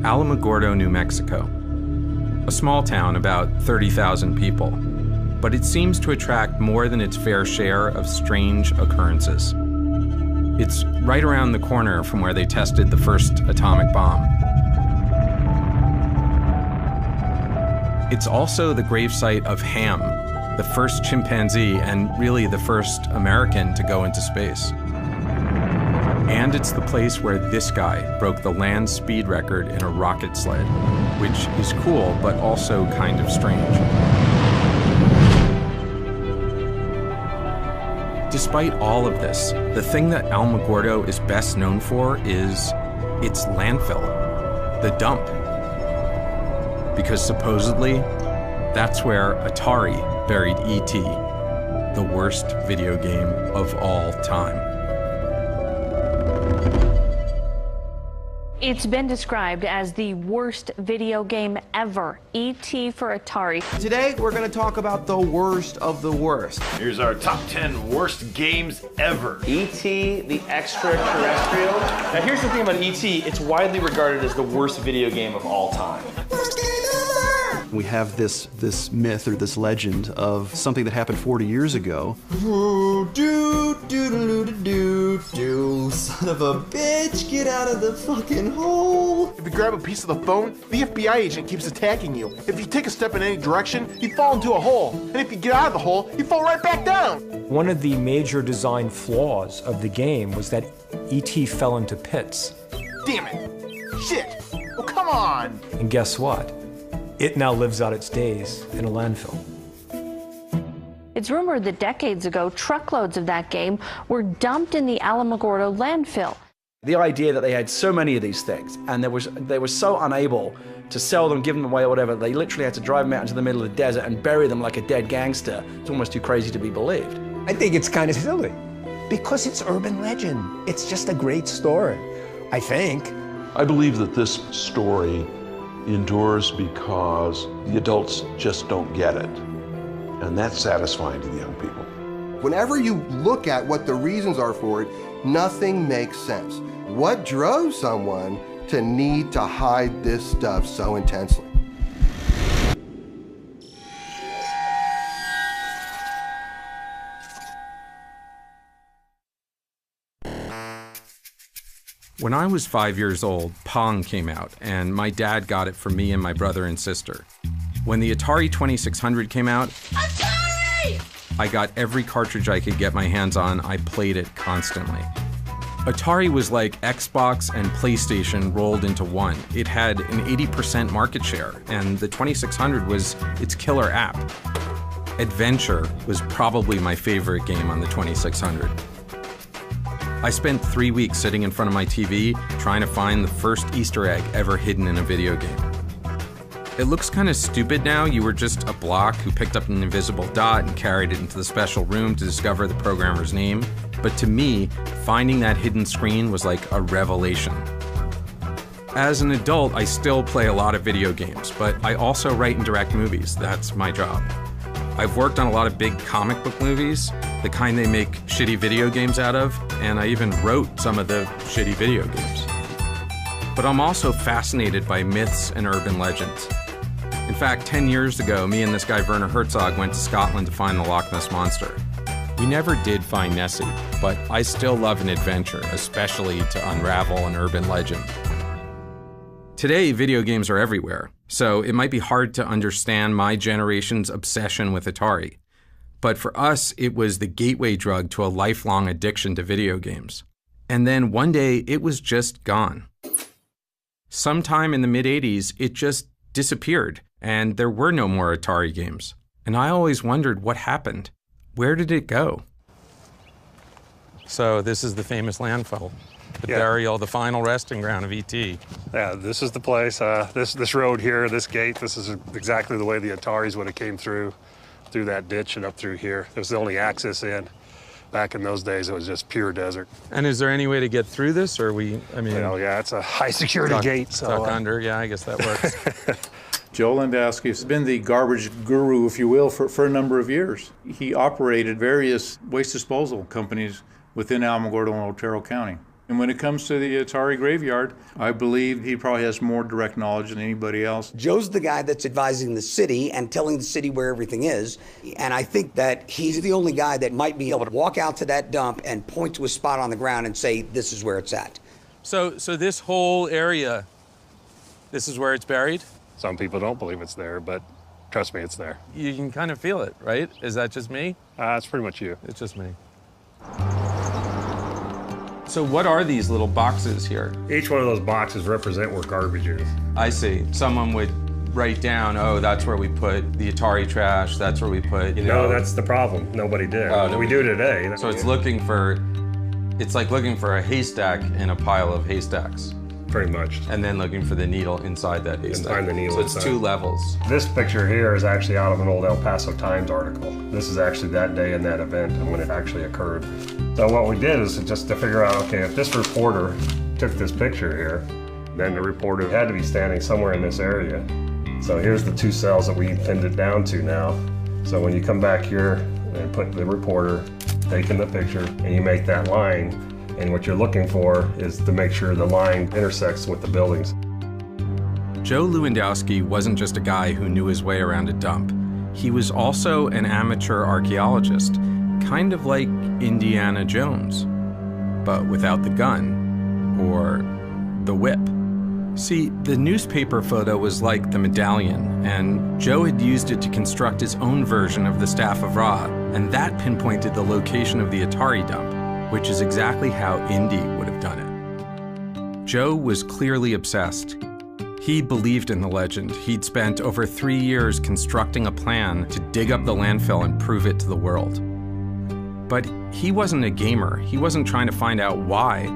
Alamogordo, New Mexico. A small town, about 30,000 people, but it seems to attract more than its fair share of strange occurrences. It's right around the corner from where they tested the first atomic bomb. It's also the gravesite of Ham, the first chimpanzee and really the first American to go into space. And it's the place where this guy broke the land speed record in a rocket sled, which is cool, but also kind of strange. Despite all of this, the thing that Alamogordo is best known for is its landfill, the dump. Because supposedly, that's where Atari buried E.T., the worst video game of all time. It's been described as the worst video game ever, E.T. for Atari. Today, we're going to talk about the worst of the worst. Here's our top 10 worst games ever. E.T. the Extraterrestrial. Now here's the thing about E.T. It's widely regarded as the worst video game of all time. We have this myth or this legend of something that happened 40 years ago. Son of a bitch, get out of the fucking hole. If you grab a piece of the phone, the FBI agent keeps attacking you. If you take a step in any direction, you fall into a hole. And if you get out of the hole, you fall right back down. One of the major design flaws of the game was that E.T. fell into pits. Damn it. Shit. Oh, come on. And guess what? It now lives out its days in a landfill. It's rumored that decades ago, truckloads of that game were dumped in the Alamogordo landfill. The idea that they had so many of these things and they were so unable to sell them, give them away or whatever, they literally had to drive them out into the middle of the desert and bury them like a dead gangster. It's almost too crazy to be believed. I think it's kind of silly because it's urban legend. It's just a great story, I think. I believe that this story endures because the adults just don't get it. And that's satisfying to the young people. Whenever you look at what the reasons are for it, nothing makes sense. What drove someone to need to hide this stuff so intensely? When I was 5 years old, Pong came out, and my dad got it for me and my brother and sister. When the Atari 2600 came out, Atari! I got every cartridge I could get my hands on. I played it constantly. Atari was like Xbox and PlayStation rolled into one. It had an 80% market share, and the 2600 was its killer app. Adventure was probably my favorite game on the 2600. I spent 3 weeks sitting in front of my TV trying to find the first Easter egg ever hidden in a video game. It looks kind of stupid now. You were just a block who picked up an invisible dot and carried it into the special room to discover the programmer's name. But to me, finding that hidden screen was like a revelation. As an adult, I still play a lot of video games, but I also write and direct movies. That's my job. I've worked on a lot of big comic book movies, the kind they make shitty video games out of, and I even wrote some of the shitty video games. But I'm also fascinated by myths and urban legends. In fact, 10 years ago, me and this guy Werner Herzog went to Scotland to find the Loch Ness Monster. We never did find Nessie, but I still love an adventure, especially to unravel an urban legend. Today, video games are everywhere, so it might be hard to understand my generation's obsession with Atari. But for us, it was the gateway drug to a lifelong addiction to video games. And then one day, it was just gone. Sometime in the mid-'80s, it just disappeared, and there were no more Atari games. And I always wondered what happened. Where did it go? So this is the famous landfill, the burial, the final resting ground of E.T. Yeah, this is the place. This road here, this gate, this is exactly the way the Ataris would have came through that ditch and up through here. It was the only access in. Back in those days, it was just pure desert. And is there any way to get through this, or yeah, it's a high security gate. So, tuck under, yeah, I guess that works. Joe Landowski has been the garbage guru, if you will, for a number of years. He operated various waste disposal companies within Alamogordo and Otero County. And when it comes to the Atari graveyard, I believe he probably has more direct knowledge than anybody else. Joe's the guy that's advising the city and telling the city where everything is. And I think that he's the only guy that might be able to walk out to that dump and point to a spot on the ground and say, this is where it's at. So this whole area, this is where it's buried? Some people don't believe it's there, but trust me, it's there. You can kind of feel it, right? Is that just me? It's pretty much you. It's just me. So what are these little boxes here? Each one of those boxes represent where garbage is. I see. Someone would write down, oh, that's where we put the Atari trash, that's where we put, No, that's the problem. Nobody did. We do today. So it's like looking for a haystack in a pile of haystacks. Pretty much. And then looking for the needle inside that haystack. And find the needle So it's inside. 2 levels. This picture here is actually out of an old El Paso Times article. This is actually that day and that event and when it actually occurred. So what we did is just to figure out, okay, if this reporter took this picture here, then the reporter had to be standing somewhere in this area. So here's the 2 cells that we pinned it down to now. So when you come back here and put the reporter taking the picture and you make that line, and what you're looking for is to make sure the line intersects with the buildings. Joe Lewandowski wasn't just a guy who knew his way around a dump. He was also an amateur archaeologist, kind of like Indiana Jones, but without the gun or the whip. See, the newspaper photo was like the medallion, and Joe had used it to construct his own version of the Staff of Ra, and that pinpointed the location of the Atari dump, which is exactly how Indy would have done it. Joe was clearly obsessed. He believed in the legend. He'd spent over 3 years constructing a plan to dig up the landfill and prove it to the world. But he wasn't a gamer. He wasn't trying to find out why.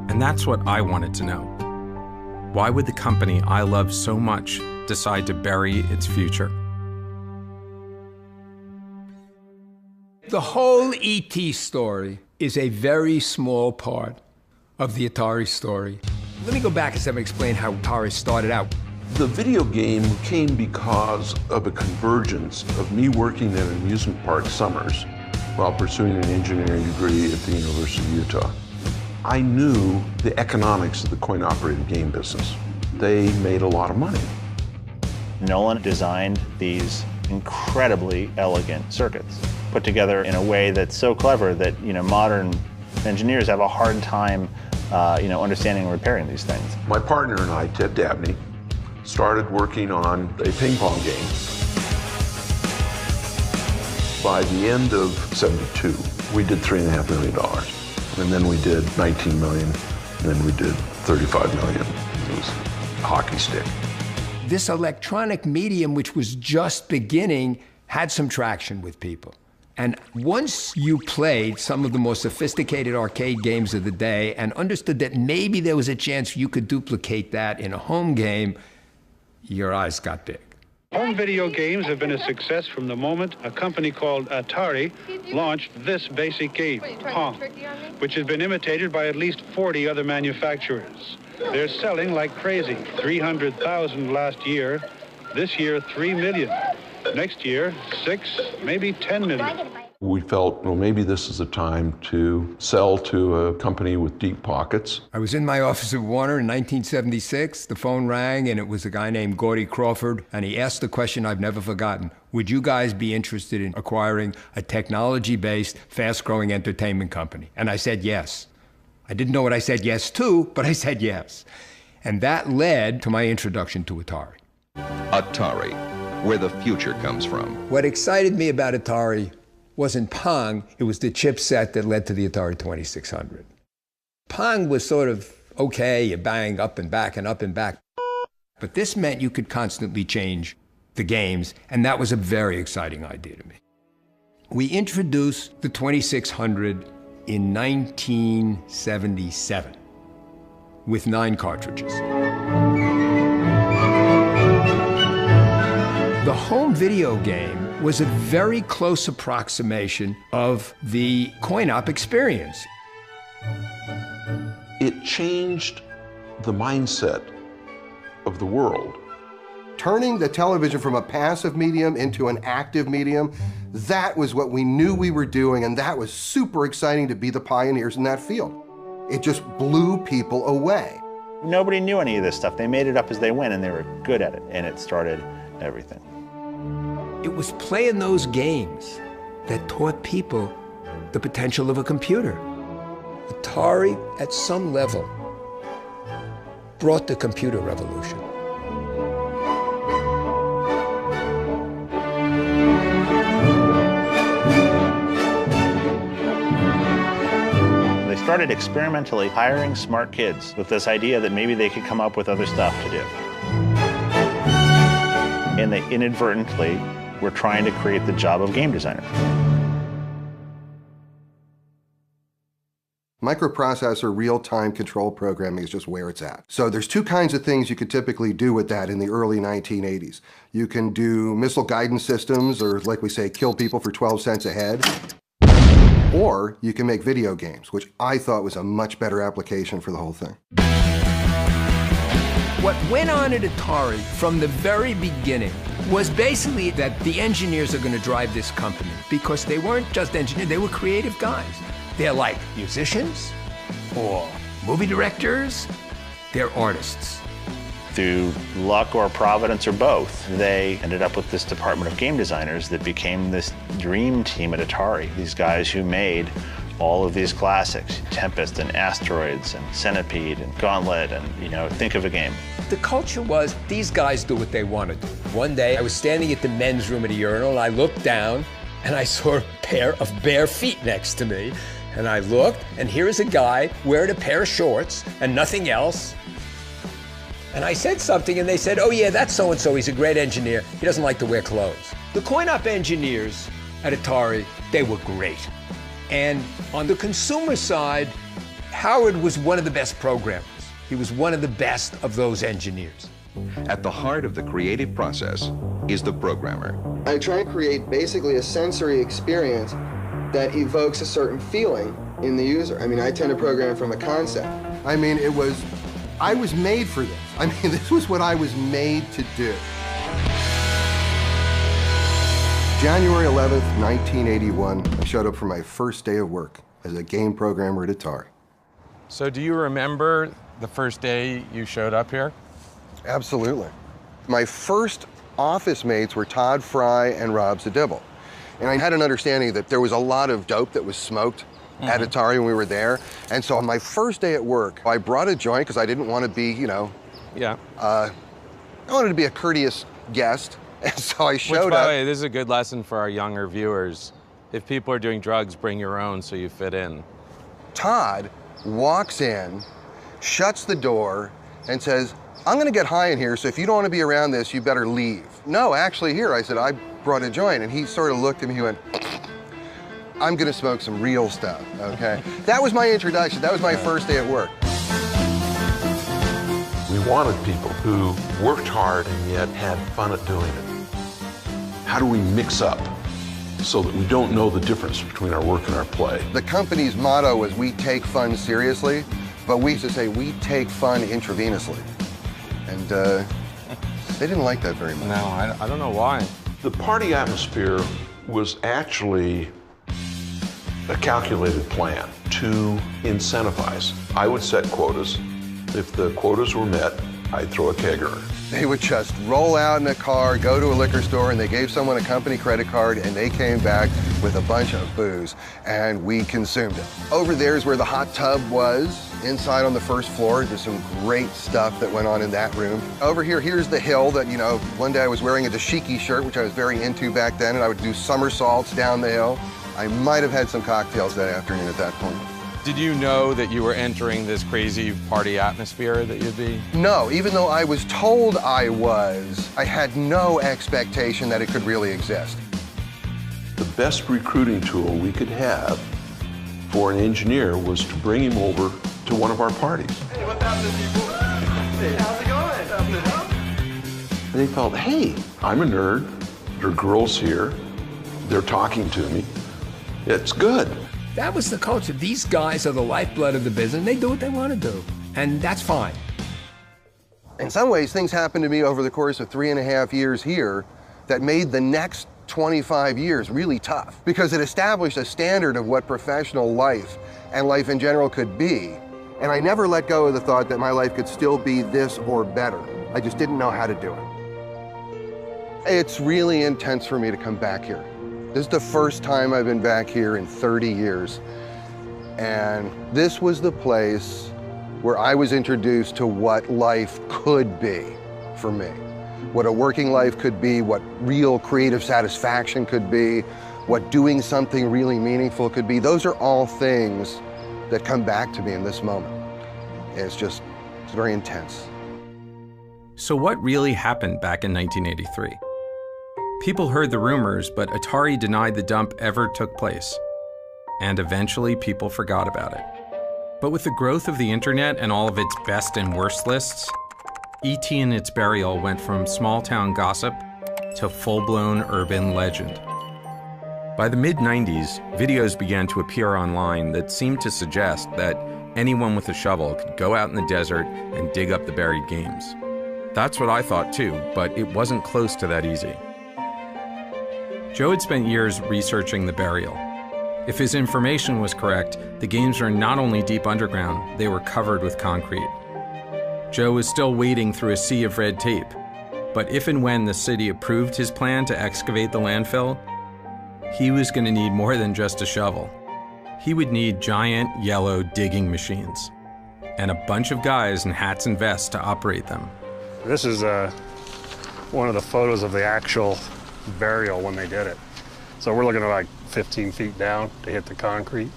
And that's what I wanted to know. Why would the company I love so much decide to bury its future? The whole E.T. story is a very small part of the Atari story. Let me go back a second and explain how Atari started out. The video game came because of a convergence of me working in amusement park summers while pursuing an engineering degree at the University of Utah. I knew the economics of the coin-operated game business. They made a lot of money. Nolan designed these incredibly elegant circuits, put together in a way that's so clever that modern engineers have a hard time understanding and repairing these things. My partner and I, Ted Dabney, started working on a ping pong game. By the end of '72, we did $3.5 million. And then we did 19 million, and then we did 35 million. It was a hockey stick. This electronic medium, which was just beginning, had some traction with people. And once you played some of the most sophisticated arcade games of the day and understood that maybe there was a chance you could duplicate that in a home game, your eyes got big. Home video games have been a success from the moment a company called Atari launched this basic game, Pong, which has been imitated by at least 40 other manufacturers. They're selling like crazy. 300,000 last year. This year, 3 million. Next year, 6, maybe 10 million. We felt, well, maybe this is a time to sell to a company with deep pockets. I was in my office at Warner in 1976. The phone rang, and it was a guy named Gordy Crawford, and he asked the question I've never forgotten. Would you guys be interested in acquiring a technology-based, fast-growing entertainment company? And I said yes. I didn't know what I said yes to, but I said yes. And that led to my introduction to Atari. Atari, where the future comes from. What excited me about Atari wasn't Pong, it was the chipset that led to the Atari 2600. Pong was sort of okay, you bang up and back and up and back. But this meant you could constantly change the games, and that was a very exciting idea to me. We introduced the 2600 in 1977 with 9 cartridges. The home video game was a very close approximation of the coin-op experience. It changed the mindset of the world. Turning the television from a passive medium into an active medium, that was what we knew we were doing, and that was super exciting to be the pioneers in that field. It just blew people away. Nobody knew any of this stuff. They made it up as they went, and they were good at it, and it started everything. It was playing those games that taught people the potential of a computer. Atari, at some level, brought the computer revolution. They started experimentally hiring smart kids with this idea that maybe they could come up with other stuff to do. And they inadvertently were trying to create the job of game designer. Microprocessor real-time control programming is just where it's at. So there's two kinds of things you could typically do with that in the early 1980s. You can do missile guidance systems, or like we say, kill people for 12 cents a head. Or you can make video games, which I thought was a much better application for the whole thing. What went on at Atari from the very beginning was basically that the engineers are going to drive this company, because they weren't just engineers, they were creative guys. They're like musicians or movie directors, they're artists. Through luck or providence or both, they ended up with this department of game designers that became this dream team at Atari. These guys who made all of these classics, Tempest and Asteroids and Centipede and Gauntlet and, you know, think of a game. The culture was, these guys do what they want to do. One day I was standing at the men's room at a urinal and I looked down and I saw a pair of bare feet next to me. And I looked, and here is a guy wearing a pair of shorts and nothing else. And I said something, and they said, oh yeah, that's so-and-so, he's a great engineer. He doesn't like to wear clothes. The coin-op engineers at Atari, they were great. And on the consumer side, Howard was one of the best programmers. He was one of the best of those engineers. At the heart of the creative process is the programmer. I try and create basically a sensory experience that evokes a certain feeling in the user. I mean, I tend to program from a concept. I mean, I was made for this. I mean, this was what I was made to do. January 11th, 1981, I showed up for my first day of work as a game programmer at Atari. So do you remember the first day you showed up here? Absolutely. My first office mates were Todd Fry and Rob Zadibble. And I had an understanding that there was a lot of dope that was smoked at Atari when we were there. And so on my first day at work, I brought a joint because I didn't want to be, you know, I wanted to be a courteous guest. And so I showed up. Which, by the way, this is a good lesson for our younger viewers. If people are doing drugs, bring your own so you fit in. Todd walks in, shuts the door, and says, I'm going to get high in here, so if you don't want to be around this, you better leave. No, actually here. I said, I brought a joint. And he sort of looked at me, he went, I'm going to smoke some real stuff, okay? That was my introduction. That was my first day at work. We wanted people who worked hard and yet had fun at doing it. How do we mix up so that we don't know the difference between our work and our play? The company's motto was, we take fun seriously, but we used to say, we take fun intravenously. And they didn't like that very much. No, I don't know why. The party atmosphere was actually a calculated plan to incentivize. I would set quotas. If the quotas were met, I'd throw a kegger. They would just roll out in a car, go to a liquor store, and they gave someone a company credit card, and they came back with a bunch of booze, and we consumed it. Over there is where the hot tub was. Inside on the first floor, there's some great stuff that went on in that room. Over here, here's the hill that, you know, one day I was wearing a dashiki shirt, which I was very into back then, and I would do somersaults down the hill. I might have had some cocktails that afternoon at that point. Did you know that you were entering this crazy party atmosphere that you'd be? No, even though I was told I was, I had no expectation that it could really exist. The best recruiting tool we could have for an engineer was to bring him over to one of our parties. Hey, what's happening, people? Hey, how's it going? Happening, huh? And they felt, hey, I'm a nerd. There are girls here. They're talking to me. It's good. That was the culture. These guys are the lifeblood of the business, and they do what they want to do, and that's fine. In some ways, things happened to me over the course of 3.5 years here that made the next 25 years really tough, because it established a standard of what professional life and life in general could be And I never let go of the thought that my life could still be this or better. I just didn't know how to do it. It's really intense for me to come back here. This is the first time I've been back here in 30 years. And this was the place where I was introduced to what life could be for me. What a working life could be, what real creative satisfaction could be, what doing something really meaningful could be. Those are all things that come back to me in this moment. It's very intense. So what really happened back in 1983? People heard the rumors, but Atari denied the dump ever took place. And eventually people forgot about it. But with the growth of the internet and all of its best and worst lists, E.T. and its burial went from small-town gossip to full-blown urban legend. By the mid-90s, videos began to appear online that seemed to suggest that anyone with a shovel could go out in the desert and dig up the buried games. That's what I thought too, but it wasn't close to that easy. Joe had spent years researching the burial. If his information was correct, the games were not only deep underground, they were covered with concrete. Joe was still wading through a sea of red tape, but if and when the city approved his plan to excavate the landfill, he was going to need more than just a shovel. He would need giant yellow digging machines and a bunch of guys in hats and vests to operate them. This is one of the photos of the actual burial when they did it. So we're looking at like 15 feet down to hit the concrete.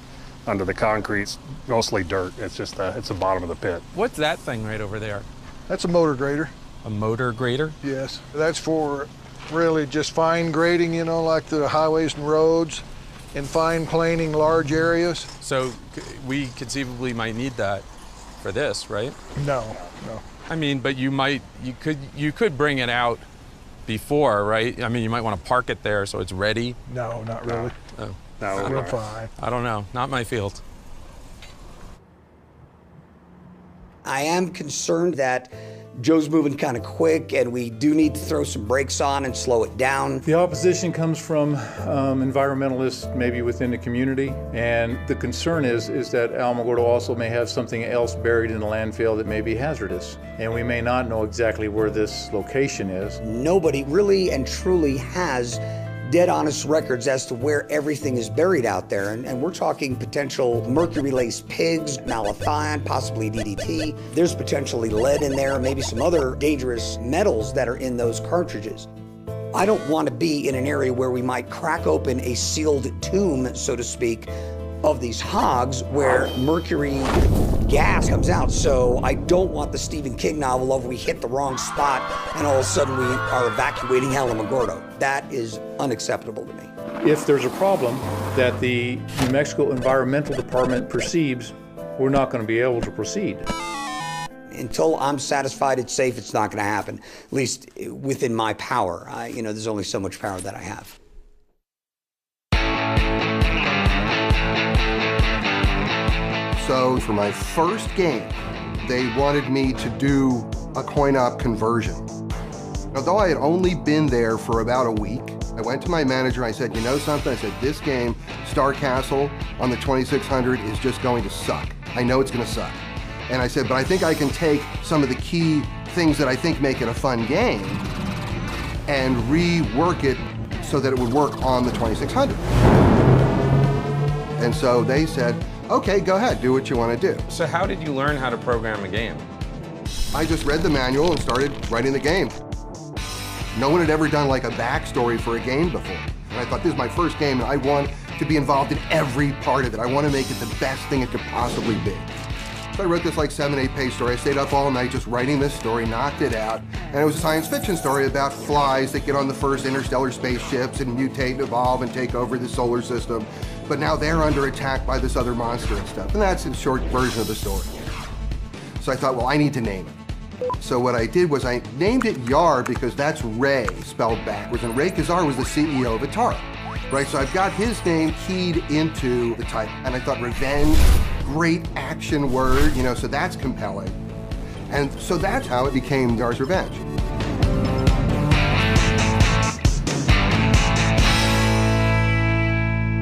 Under the concrete's mostly dirt. It's just it's the bottom of the pit. What's that thing right over there? That's a motor grader. A motor grader? Yes. That's for really just fine grading, you know, like the highways and roads, and fine planing large areas. So we conceivably might need that for this, right? No. I mean, but you could bring it out before, right? I mean, you might want to park it there so it's ready. No, not really. Oh. No, we're fine. I don't know. Not my field. I am concerned that Joe's moving kind of quick, and we do need to throw some brakes on and slow it down. The opposition comes from environmentalists, maybe within the community, and the concern is that Alamogordo also may have something else buried in the landfill that may be hazardous, and we may not know exactly where this location is. Nobody really and truly has dead honest records as to where everything is buried out there. And we're talking potential mercury-laced pigs, malathion, possibly DDT. There's potentially lead in there, maybe some other dangerous metals that are in those cartridges. I don't want to be in an area where we might crack open a sealed tomb, so to speak, of these hogs where mercury gas comes out. So I don't want the Stephen King novel of we hit the wrong spot and all of a sudden we are evacuating Alamogordo. That is unacceptable to me. If there's a problem that the New Mexico Environmental Department perceives, we're not going to be able to proceed. Until I'm satisfied it's safe, it's not going to happen, at least within my power. There's only so much power that I have. So for my first game, they wanted me to do a coin-op conversion. Although I had only been there for about a week, I went to my manager and I said, you know something? I said, this game, Star Castle on the 2600 is just going to suck. I know it's going to suck. And I said, but I think I can take some of the key things that I think make it a fun game and rework it so that it would work on the 2600. And so they said, okay, go ahead, do what you want to do. So how did you learn how to program a game? I just read the manual and started writing the game. No one had ever done like a backstory for a game before. And I thought, this is my first game and I want to be involved in every part of it. I want to make it the best thing it could possibly be. So I wrote this like 7-8 page story. I stayed up all night just writing this story, knocked it out. And it was a science fiction story about flies that get on the first interstellar spaceships and mutate and evolve and take over the solar system. But now they're under attack by this other monster and stuff. And that's a short version of the story. So I thought, well, I need to name it. So what I did was I named it Yar because that's Ray spelled backwards. And Ray Kazar was the CEO of Atari. Right, so I've got his name keyed into the title. And I thought revenge, great action word, so that's compelling. And so that's how it became Yar's Revenge.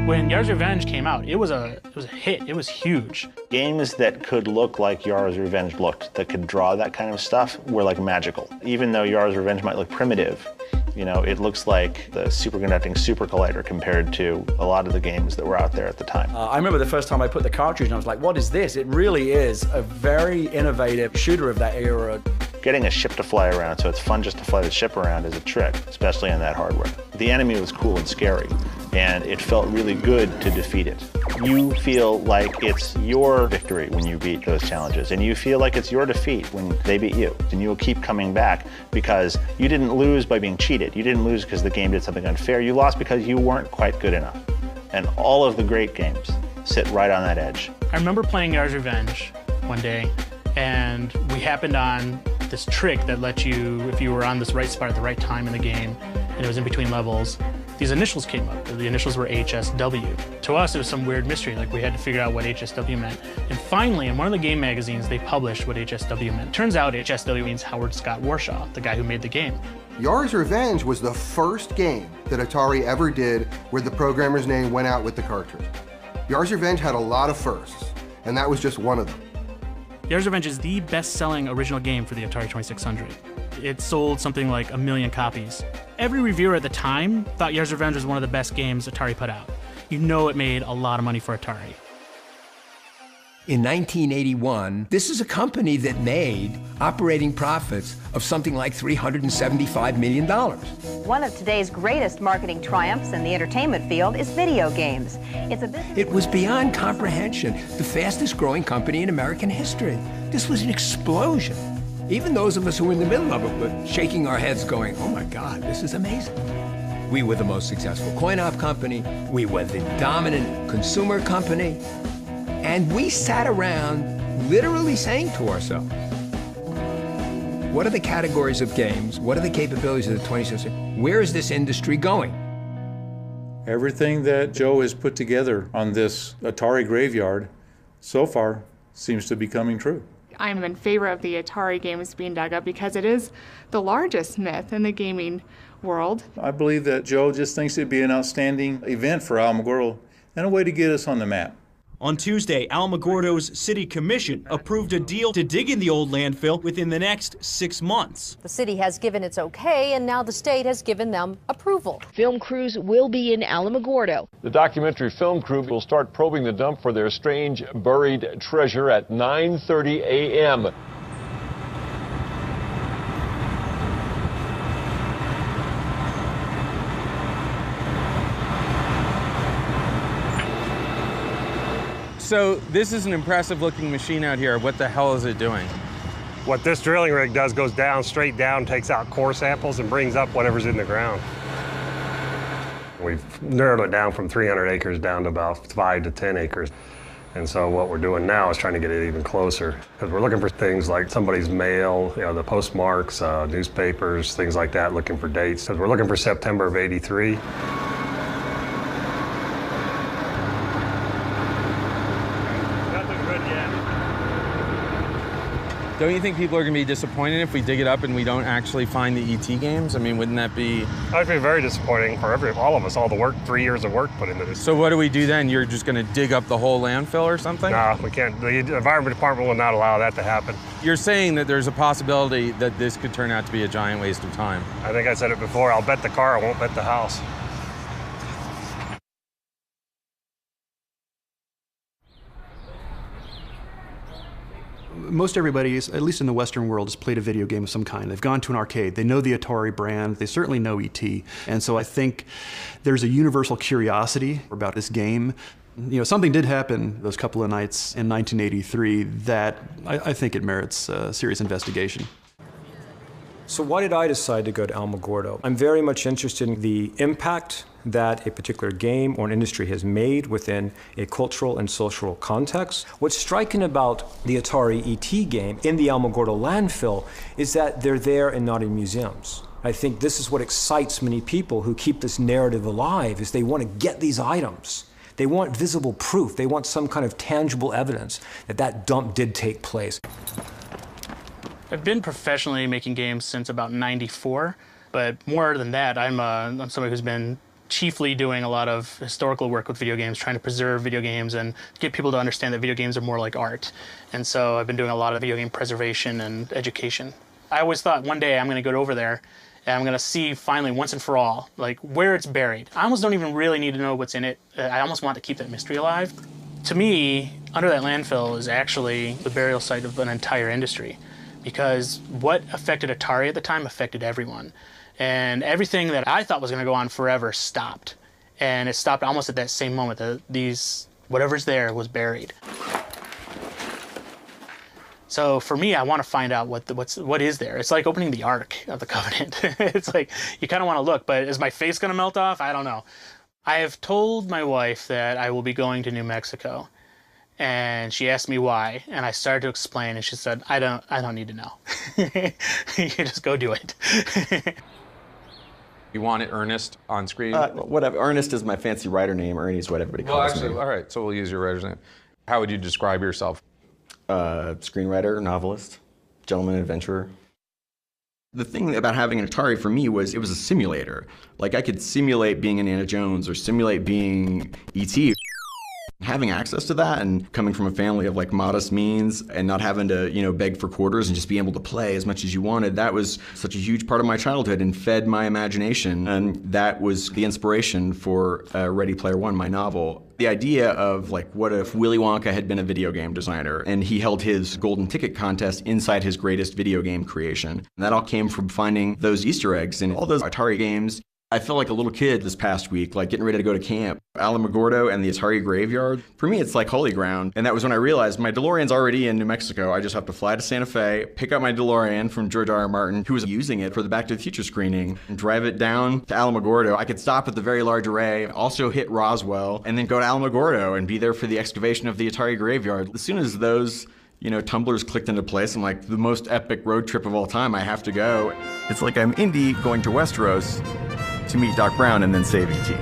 When Yars' Revenge came out, it was a hit. It was huge. Games that could look like Yars' Revenge looked, that could draw that kind of stuff, were like magical. Even though Yars' Revenge might look primitive, you know, it looks like the superconducting super collider compared to a lot of the games that were out there at the time. I remember the first time I put the cartridge and I was like, what is this? It really is a very innovative shooter of that era. Getting a ship to fly around so it's fun just to fly the ship around is a trick, especially on that hardware. The enemy was cool and scary, and it felt really good to defeat it. You feel like it's your victory when you beat those challenges, and you feel like it's your defeat when they beat you. And you will keep coming back because you didn't lose by being cheated. You didn't lose because the game did something unfair. You lost because you weren't quite good enough. And all of the great games sit right on that edge. I remember playing Yars' Revenge one day, and we happened on this trick that let you, if you were on this right spot at the right time in the game, and it was in between levels, these initials came up. The initials were HSW. To us, it was some weird mystery, like we had to figure out what HSW meant. And finally, in one of the game magazines, they published what HSW meant. Turns out HSW means Howard Scott Warshaw, the guy who made the game. Yars' Revenge was the first game that Atari ever did where the programmer's name went out with the cartridge. Yars' Revenge had a lot of firsts, and that was just one of them. Yars' Revenge is the best-selling original game for the Atari 2600. It sold something like 1 million copies. Every reviewer at the time thought Yars' Revenge was one of the best games Atari put out. You know it made a lot of money for Atari. In 1981, this is a company that made operating profits of something like $375 million. One of today's greatest marketing triumphs in the entertainment field is video games. It was beyond comprehension, the fastest growing company in American history. This was an explosion. Even those of us who were in the middle of it were shaking our heads going, oh my God, this is amazing. We were the most successful coin-op company. We were the dominant consumer company. And we sat around literally saying to ourselves, what are the categories of games? What are the capabilities of the 20th century? Where is this industry going? Everything that Joe has put together on this Atari graveyard so far seems to be coming true. I'm in favor of the Atari games being dug up because it is the largest myth in the gaming world. I believe that Joe just thinks it'd be an outstanding event for Alamogordo and a way to get us on the map. On Tuesday, Alamogordo's City Commission approved a deal to dig in the old landfill within the next 6 months. The city has given its okay, and now the state has given them approval. Film crews will be in Alamogordo. The documentary film crew will start probing the dump for their strange buried treasure at 9:30 a.m. So this is an impressive looking machine out here. What the hell is it doing? What this drilling rig does goes down, straight down, takes out core samples and brings up whatever's in the ground. We've narrowed it down from 300 acres down to about 5 to 10 acres. And so what we're doing now is trying to get it even closer, because we're looking for things like somebody's mail, you know, the postmarks, newspapers, things like that, looking for dates. Because we're looking for September of '83. Don't you think people are going to be disappointed if we dig it up and we don't actually find the ET games? I mean, wouldn't that be... That'd be very disappointing for all of us, all the work, 3 years of work put into this. So what do we do then? You're just going to dig up the whole landfill or something? No, we can't. The Environment Department will not allow that to happen. You're saying that there's a possibility that this could turn out to be a giant waste of time. I think I said it before. I'll bet the car, I won't bet the house. Most everybody, at least in the Western world, has played a video game of some kind. They've gone to an arcade. They know the Atari brand. They certainly know ET. And so I think there's a universal curiosity about this game. You know, something did happen those couple of nights in 1983 that I think it merits serious investigation. So why did I decide to go to Alamogordo? I'm very much interested in the impact that a particular game or an industry has made within a cultural and social context. What's striking about the Atari ET game in the Alamogordo landfill is that they're there and not in museums. I think this is what excites many people who keep this narrative alive, is they want to get these items. They want visible proof. They want some kind of tangible evidence that that dump did take place. I've been professionally making games since about '94, but more than that, I'm somebody who's been chiefly doing a lot of historical work with video games, trying to preserve video games and get people to understand that video games are more like art. And so I've been doing a lot of video game preservation and education. I always thought one day I'm going to go over there and I'm going to see finally once and for all, like, where it's buried. I almost don't even really need to know what's in it. I almost want to keep that mystery alive. To me, under that landfill is actually the burial site of an entire industry, because what affected Atari at the time affected everyone. And everything that I thought was going to go on forever stopped. And it stopped almost at that same moment that whatever's there was buried. So for me, I want to find out what is there. It's like opening the Ark of the Covenant. It's like, you kind of want to look, but is my face going to melt off? I don't know. I have told my wife that I will be going to New Mexico. And she asked me why, and I started to explain, and she said, I don't need to know. You just go do it. You wanted Ernest on screen? Whatever. Ernest is my fancy writer name. Ernie's what everybody calls me. All right, so we'll use your writer's name. How would you describe yourself? Screenwriter, novelist, gentleman adventurer. The thing about having an Atari for me was it was a simulator. Like, I could simulate being Indiana Jones or simulate being E.T. Having access to that and coming from a family of like modest means and not having to, beg for quarters and just being able to play as much as you wanted, that was such a huge part of my childhood and fed my imagination. And that was the inspiration for Ready Player One, my novel. The idea of like, what if Willy Wonka had been a video game designer and he held his golden ticket contest inside his greatest video game creation. And that all came from finding those Easter eggs in all those Atari games. I felt like a little kid this past week, like getting ready to go to camp. Alamogordo and the Atari graveyard, for me, it's like holy ground. And that was when I realized my DeLorean's already in New Mexico. I just have to fly to Santa Fe, pick up my DeLorean from George R.R. Martin, who was using it for the Back to the Future screening, and drive it down to Alamogordo. I could stop at the Very Large Array, also hit Roswell, and then go to Alamogordo and be there for the excavation of the Atari graveyard. As soon as those tumblers clicked into place, I'm like, the most epic road trip of all time, I have to go. It's like I'm Indy going to Westeros to meet Doc Brown and then save E.T.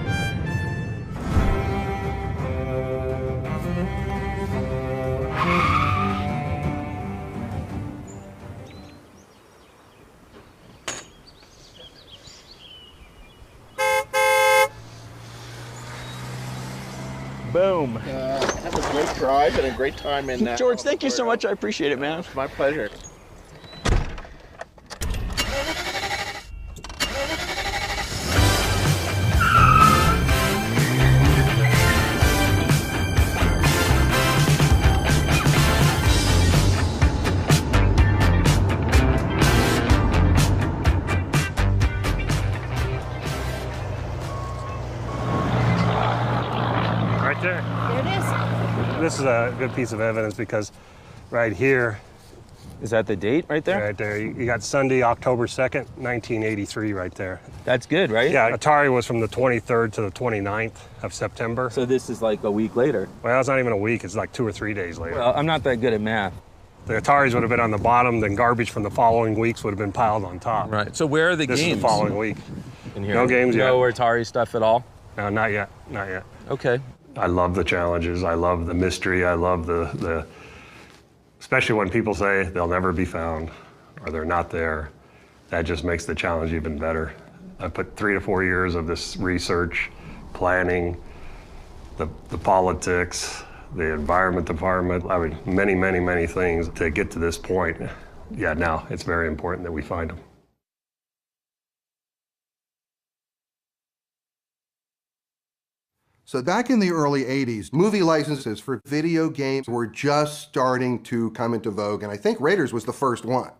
Boom. Have a great drive and a great time in George, thank you so much. I appreciate it, man. My pleasure. There it is. This is a good piece of evidence because right here. Is that the date right there? Right there. You got Sunday, October 2nd, 1983 right there. That's good, right? Yeah, Atari was from the 23rd to the 29th of September. So this is like a week later. Well, it's not even a week. It's like 2 or 3 days later. Well, I'm not that good at math. The Ataris would have been on the bottom, then garbage from the following weeks would have been piled on top. Right. So where are the games? This is the following week. In here? No games yet. No Atari stuff at all? No, not yet. Not yet. Okay. I love the challenges. I love the mystery. I love the especially when people say they'll never be found or they're not there. That just makes the challenge even better. I put 3 to 4 years of this research, planning, the politics, the environment department. I mean, many, many, many things to get to this point. Yeah, now it's very important that we find them. So back in the early 80s, movie licenses for video games were just starting to come into vogue, and I think Raiders was the first one.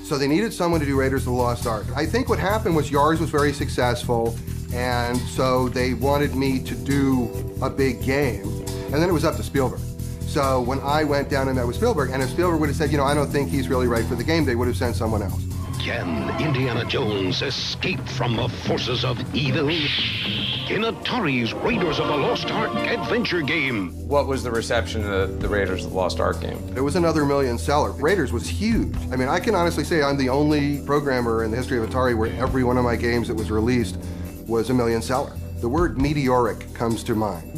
So they needed someone to do Raiders of the Lost Ark. I think what happened was Yars was very successful, and so they wanted me to do a big game, and then it was up to Spielberg. So when I went down and met with Spielberg, and if Spielberg would have said, I don't think he's really right for the game, they would have sent someone else. Can Indiana Jones escape from the forces of evil? In Atari's Raiders of the Lost Ark adventure game. What was the reception of the Raiders of the Lost Ark game? It was another million seller. Raiders was huge. I mean, I can honestly say I'm the only programmer in the history of Atari where every one of my games that was released was a million seller. The word meteoric comes to mind.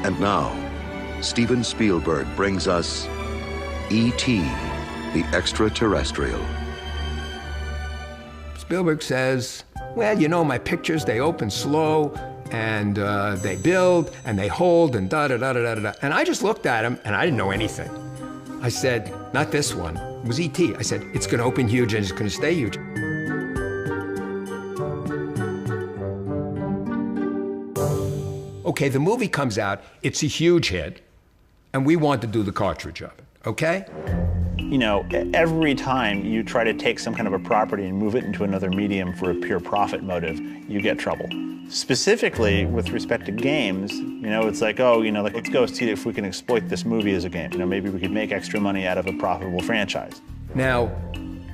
And now, Steven Spielberg brings us E.T., the Extraterrestrial. Spielberg says, well, you know, my pictures, they open slow, and they build, and they hold, and da-da-da-da-da-da. And I just looked at him, and I didn't know anything. I said, not this one. It was E.T. I said, it's gonna open huge, and it's gonna stay huge. Okay, the movie comes out, it's a huge hit, and we want to do the cartridge of it, okay? You know, every time you try to take some kind of a property and move it into another medium for a pure profit motive, you get trouble. Specifically with respect to games, you know, it's like, oh, you know, like, let's go see if we can exploit this movie as a game. You know, maybe we could make extra money out of a profitable franchise. Now,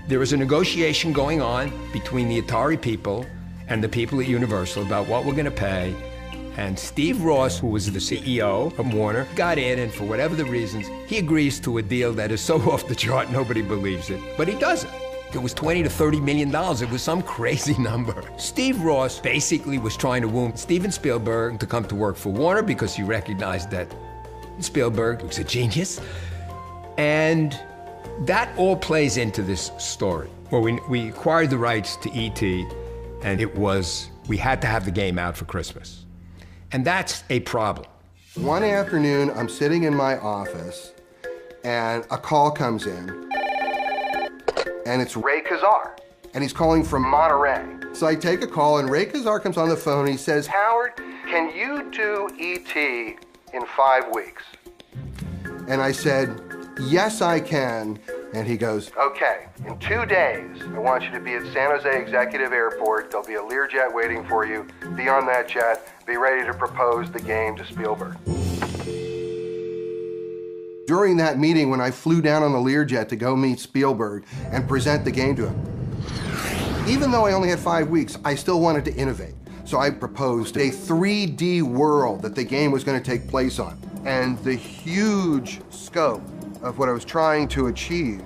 there was a negotiation going on between the Atari people and the people at Universal about what we're gonna pay. And Steve Ross, who was the CEO of Warner, got in, and for whatever the reasons, he agrees to a deal that is so off the chart, nobody believes it. But he does it. It was $20 to $30 million. It was some crazy number. Steve Ross basically was trying to woo Steven Spielberg to come to work for Warner because he recognized that Spielberg was a genius. And that all plays into this story. Well, we acquired the rights to E.T., and we had to have the game out for Christmas. And that's a problem. One afternoon, I'm sitting in my office, and a call comes in, and it's Ray Kazar, and he's calling from Monterey. So I take a call, and Ray Kazar comes on the phone, and he says, Howard, can you do E.T. in 5 weeks? And I said, yes, I can. And he goes, okay, in 2 days, I want you to be at San Jose Executive Airport. There'll be a Learjet waiting for you. Be on that jet. Be ready to propose the game to Spielberg. During that meeting, when I flew down on the Learjet to go meet Spielberg and present the game to him, even though I only had 5 weeks, I still wanted to innovate. So I proposed a 3D world that the game was going to take place on. And the huge scope of what I was trying to achieve,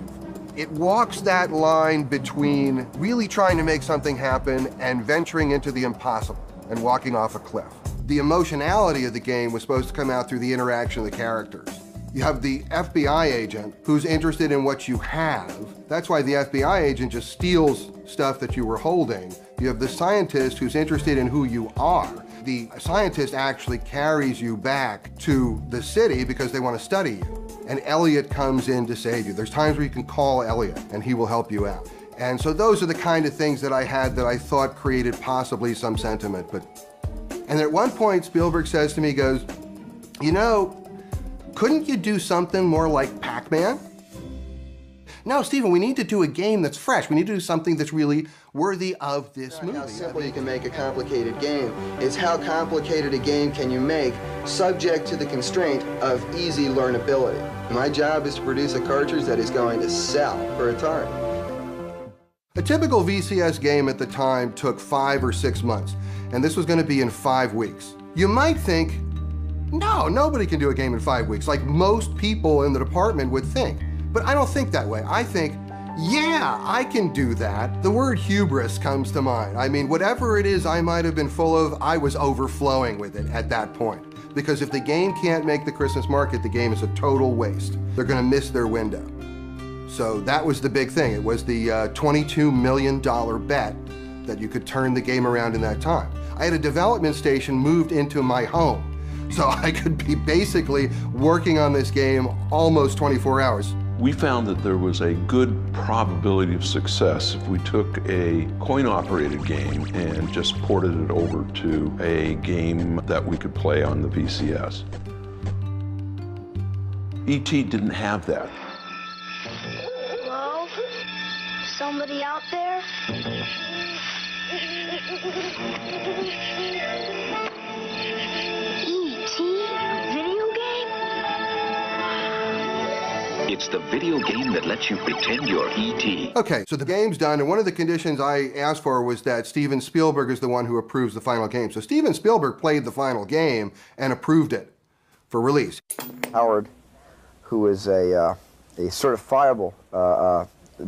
it walks that line between really trying to make something happen and venturing into the impossible and walking off a cliff. The emotionality of the game was supposed to come out through the interaction of the characters. You have the FBI agent who's interested in what you have. That's why the FBI agent just steals stuff that you were holding. You have the scientist who's interested in who you are. The scientist actually carries you back to the city because they want to study you. And Elliot comes in to save you. There's times where you can call Elliot and he will help you out. And so those are the kind of things that I had that I thought created possibly some sentiment. And at one point, Spielberg says to me, he goes, you know, couldn't you do something more like Pac-Man? No, Stephen, we need to do a game that's fresh. We need to do something that's really worthy of this movie. How simple you can make a complicated game is how complicated a game can you make subject to the constraint of easy learnability. My job is to produce a cartridge that is going to sell for Atari. A typical VCS game at the time took 5 or 6 months, and this was going to be in 5 weeks. You might think, no, nobody can do a game in 5 weeks, like most people in the department would think. But I don't think that way. I think, yeah, I can do that. The word hubris comes to mind. I mean, whatever it is I might have been full of, I was overflowing with it at that point. Because if the game can't make the Christmas market, the game is a total waste. They're gonna miss their window. So that was the big thing. It was the $22 million bet that you could turn the game around in that time. I had a development station moved into my home, so I could be basically working on this game almost 24 hours. We found that there was a good probability of success if we took a coin-operated game and just ported it over to a game that we could play on the VCS. E.T. didn't have that. Hello? Somebody out there? E.T.? Video game? It's the video game that lets you pretend you're E.T. Okay, so the game's done, and one of the conditions I asked for was that Steven Spielberg is the one who approves the final game. So Steven Spielberg played the final game and approved it for release. Howard, who is a certifiable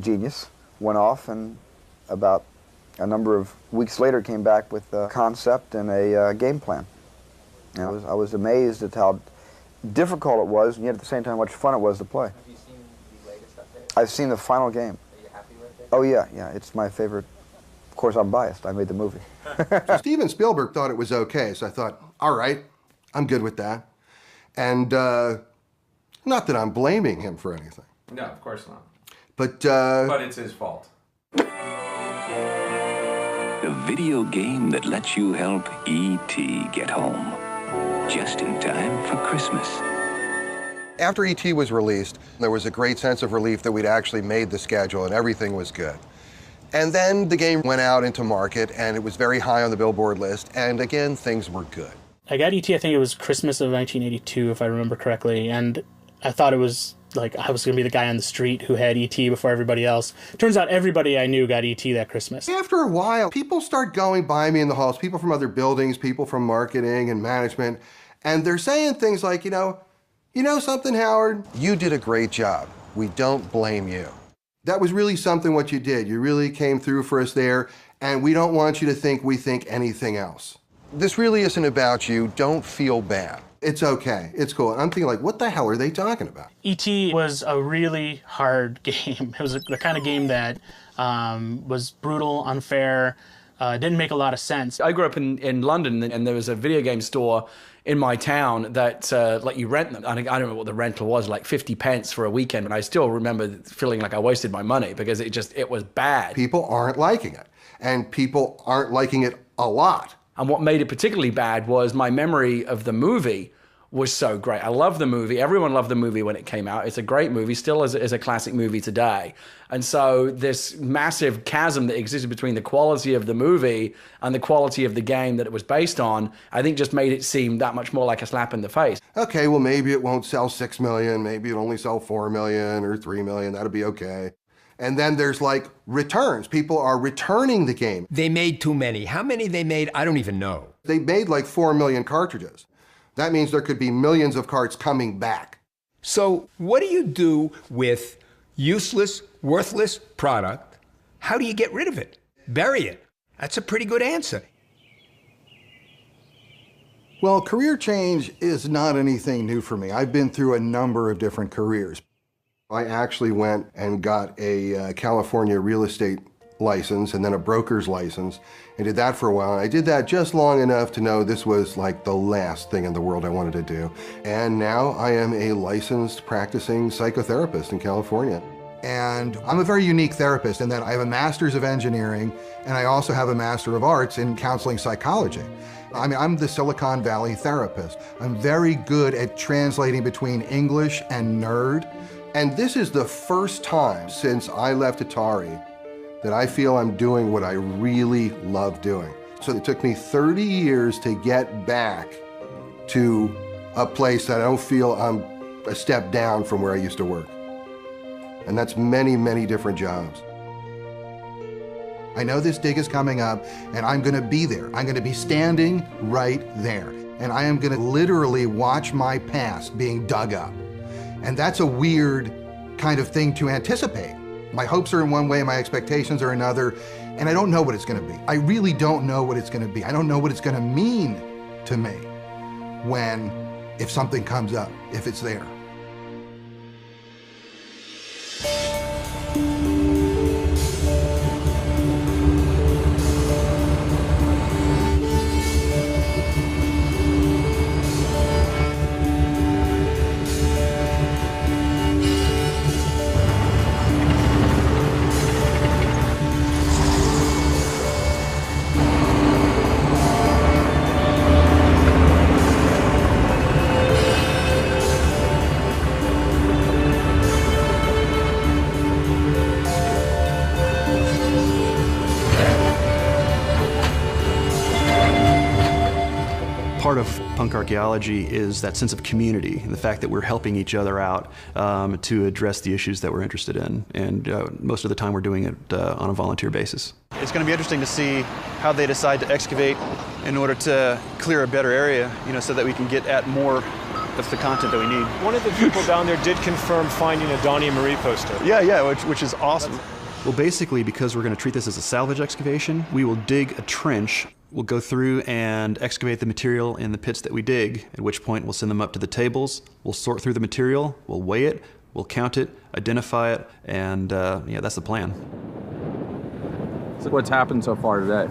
genius, went off and about a number of weeks later came back with a concept and a game plan. And I was amazed at how difficult it was, and yet at the same time how much fun it was to play. Have you seen the latest update? I've seen the final game. Are you happy with it? Oh yeah, it's my favorite, of course, I'm biased. I made the movie. So Steven Spielberg thought it was okay, so I thought, all right, I'm good with that. And not that I'm blaming him for anything. No, of course not. But it's his fault. A video game that lets you help E.T. get home. Just in time for Christmas. After E.T. was released, there was a great sense of relief that we'd actually made the schedule and everything was good. And then the game went out into market and it was very high on the Billboard list, and again, things were good. I got E.T., I think it was Christmas of 1982, if I remember correctly, and I thought it was like I was going to be the guy on the street who had E.T. before everybody else. Turns out everybody I knew got E.T. that Christmas. After a while, people start going by me in the halls, people from other buildings, people from marketing and management, and they're saying things like, you know something, Howard? You did a great job. We don't blame you. That was really something what you did. You really came through for us there, and we don't want you to think we think anything else. This really isn't about you. Don't feel bad. It's okay. It's cool. And I'm thinking, like, what the hell are they talking about? E.T. was a really hard game. It was the kind of game that was brutal, unfair, didn't make a lot of sense. I grew up in London, and there was a video game store in my town that let you rent them. I don't know what the rental was, like 50 pence for a weekend, and I still remember feeling like I wasted my money because it was bad. People aren't liking it, and people aren't liking it a lot. And what made it particularly bad was my memory of the movie was so great. I love the movie. Everyone loved the movie when it came out. It's a great movie, still is a classic movie today. And so this massive chasm that existed between the quality of the movie and the quality of the game that it was based on, I think just made it seem that much more like a slap in the face. Okay, well, maybe it won't sell 6 million, maybe it'll only sell 4 million or 3 million, that'll be okay. And then there's like returns. People are returning the game. They made too many. How many they made, I don't even know. They made like 4 million cartridges. That means there could be millions of carts coming back. So what do you do with useless, worthless product? How do you get rid of it? Bury it. That's a pretty good answer. Well, career change is not anything new for me. I've been through a number of different careers. I actually went and got a California real estate license and then a broker's license and did that for a while. And I did that just long enough to know this was like the last thing in the world I wanted to do. And now I am a licensed practicing psychotherapist in California. And I'm a very unique therapist in that I have a master's of engineering and I also have a master of arts in counseling psychology. I mean, I'm the Silicon Valley therapist. I'm very good at translating between English and nerd. And this is the first time since I left Atari that I feel I'm doing what I really love doing. So it took me 30 years to get back to a place that I don't feel I'm a step down from where I used to work. And that's many, many different jobs. I know this dig is coming up and I'm gonna be there. I'm gonna be standing right there. And I am gonna literally watch my past being dug up. And that's a weird kind of thing to anticipate. My hopes are in one way, my expectations are another, and I don't know what it's gonna be. I really don't know what it's gonna be. I don't know what it's gonna mean to me if something comes up, if it's there. Part of punk archaeology is that sense of community and the fact that we're helping each other out to address the issues that we're interested in. And most of the time we're doing it on a volunteer basis. It's going to be interesting to see how they decide to excavate in order to clear a better area, so that we can get at more of the content that we need. One of the people down there did confirm finding a Donnie and Marie poster. Yeah, which is awesome. Well, basically, because we're going to treat this as a salvage excavation, we will dig a trench. We'll go through and excavate the material in the pits that we dig, at which point we'll send them up to the tables. We'll sort through the material, we'll weigh it, we'll count it, identify it, and that's the plan. So what's happened so far today?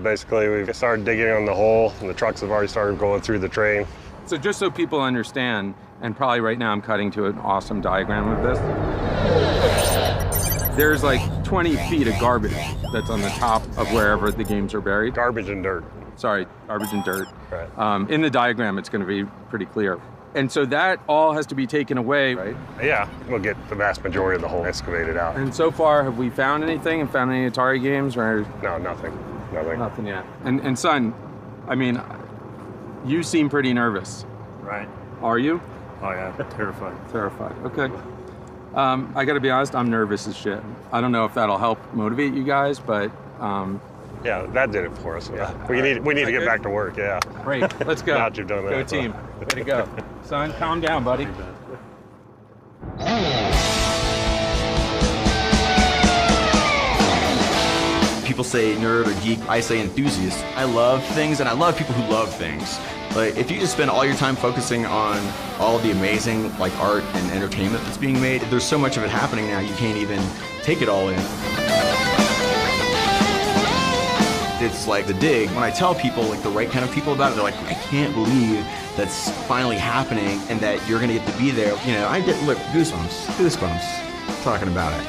Basically, we started digging on the hole, and the trucks have already started going through the train. So just so people understand, and probably right now I'm cutting to an awesome diagram of this. There's like 20 feet of garbage that's on the top of wherever the games are buried. Garbage and dirt. Sorry, garbage and dirt. Right. In the diagram, it's going to be pretty clear. And so that all has to be taken away, right? Yeah, we'll get the vast majority of the hole excavated out. And so far, have we found anything and found any Atari games? Or? No, nothing. Nothing. Nothing yet. And son, I mean, you seem pretty nervous. Right. Are you? Oh yeah, terrified. Terrified, okay. I gotta be honest, I'm nervous as shit. I don't know if that'll help motivate you guys, but yeah, that did it for us. Yeah. We need to get back to work, yeah. Great, let's go. Now that you've done that. Go team, way to go. Son, calm down, buddy. People say nerd or geek, I say enthusiast. I love things and I love people who love things. But if you just spend all your time focusing on all the amazing art and entertainment that's being made, there's so much of it happening now you can't even take it all in. It's like The Dig. When I tell people, the right kind of people about it, they're like, I can't believe that's finally happening and that you're gonna get to be there. You know, I get, look, goosebumps talking about it.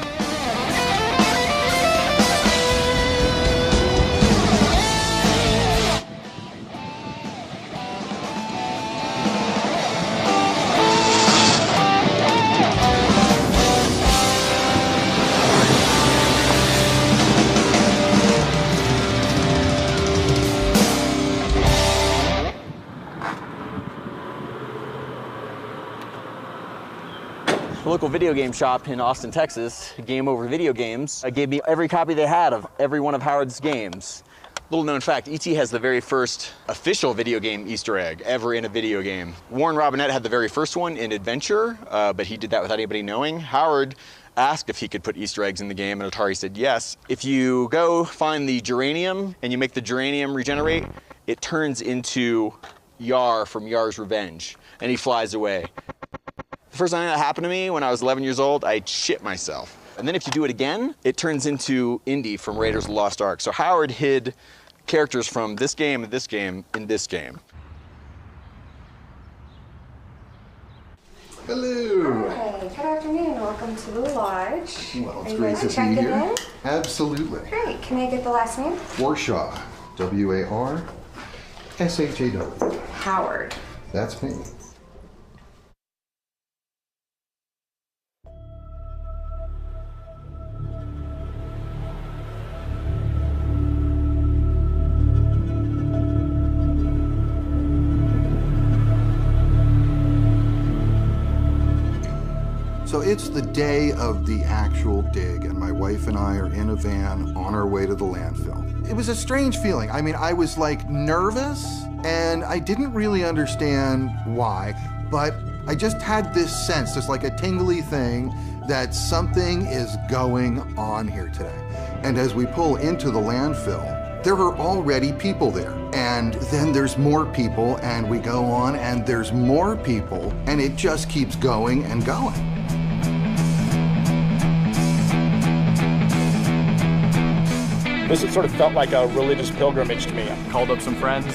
The local video game shop in Austin, Texas, Game Over video games, gave me every copy they had of every one of Howard's games. Little known fact, E.T. has the very first official video game Easter egg ever in a video game. Warren Robinette had the very first one in Adventure, but he did that without anybody knowing. Howard asked if he could put Easter eggs in the game, and Atari said yes. If you go find the geranium and you make the geranium regenerate, it turns into Yar from Yar's Revenge, and he flies away. The first time that happened to me when I was 11 years old, I shit myself. And then if you do it again, it turns into Indy from Raiders of the Lost Ark. So Howard hid characters from this game and this game in this game. Hello. Hi, good afternoon. Welcome to the lodge. Well, it's Are you great guys to be checking here. in? Absolutely. Great. Can I get the last name? Warshaw. W-A-R-S-H-A-W. Howard. That's me. So it's the day of the actual dig, and my wife and I are in a van on our way to the landfill. It was a strange feeling. I mean, I was nervous, and I didn't really understand why, but I just had this sense, just a tingly thing, that something is going on here today. And as we pull into the landfill, there are already people there. And then there's more people, and we go on, and there's more people, and it just keeps going and going. This sort of felt like a religious pilgrimage to me. I called up some friends,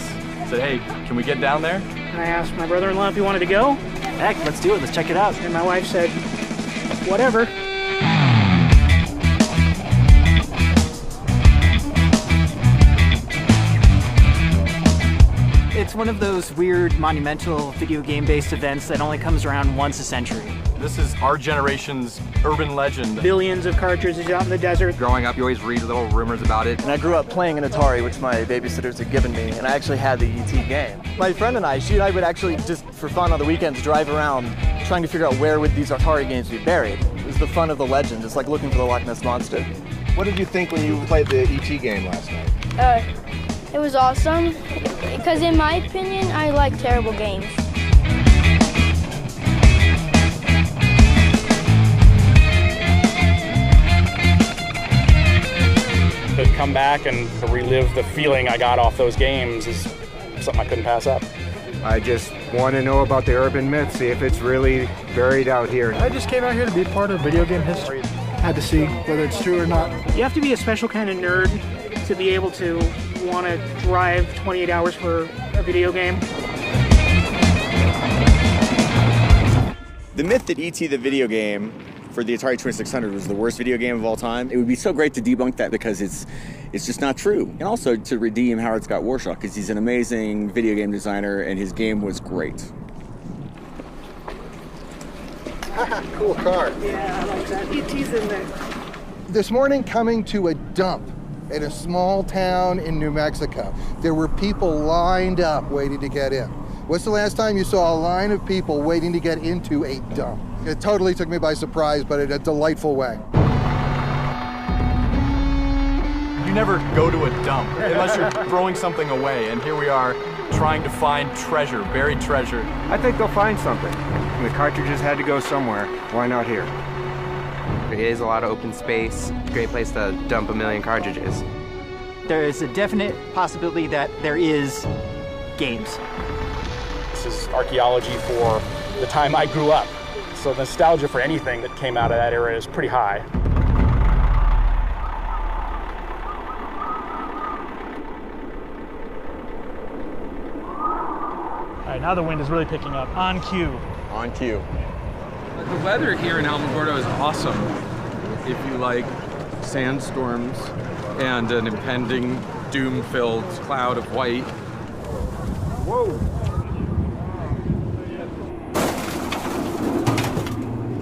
said, hey, can we get down there? And I asked my brother-in-law if he wanted to go. Heck, let's do it, let's check it out. And my wife said, whatever. It's one of those weird, monumental video game-based events that only comes around once a century. This is our generation's urban legend. Billions of cartridges out in the desert. Growing up, you always read little rumors about it. And I grew up playing an Atari, which my babysitters had given me, and I actually had the E.T. game. My friend and I, she and I would actually, just for fun on the weekends, drive around trying to figure out where would these Atari games be buried. It was the fun of the legend. It's like looking for the Loch Ness Monster. What did you think when you played the E.T. game last night? It was awesome, because in my opinion, I like terrible games. To come back and to relive the feeling I got off those games is something I couldn't pass up. I just want to know about the urban myth, see if it's really buried out here. I just came out here to be part of video game history. Had to see whether it's true or not. You have to be a special kind of nerd to be able to want to drive 28 hours for a video game. The myth that E.T. the video game for the Atari 2600 was the worst video game of all time, it would be so great to debunk that because it's just not true. And also to redeem Howard Scott Warshaw because he's an amazing video game designer and his game was great. Cool car. Yeah, I like that. E.T.'s in there. This morning, coming to a dump in a small town in New Mexico, there were people lined up waiting to get in. What's the last time you saw a line of people waiting to get into a dump? It totally took me by surprise, but in a delightful way. You never go to a dump unless you're throwing something away, and here we are trying to find treasure, buried treasure. I think they'll find something. The cartridges had to go somewhere. Why not here? It is a lot of open space. Great place to dump a million cartridges. There is a definite possibility that there is games. This is archaeology for the time I grew up. So the nostalgia for anything that came out of that era is pretty high. All right, now the wind is really picking up. On cue. On cue. The weather here in Alamogordo is awesome if you like sandstorms and an impending doom-filled cloud of white. Whoa.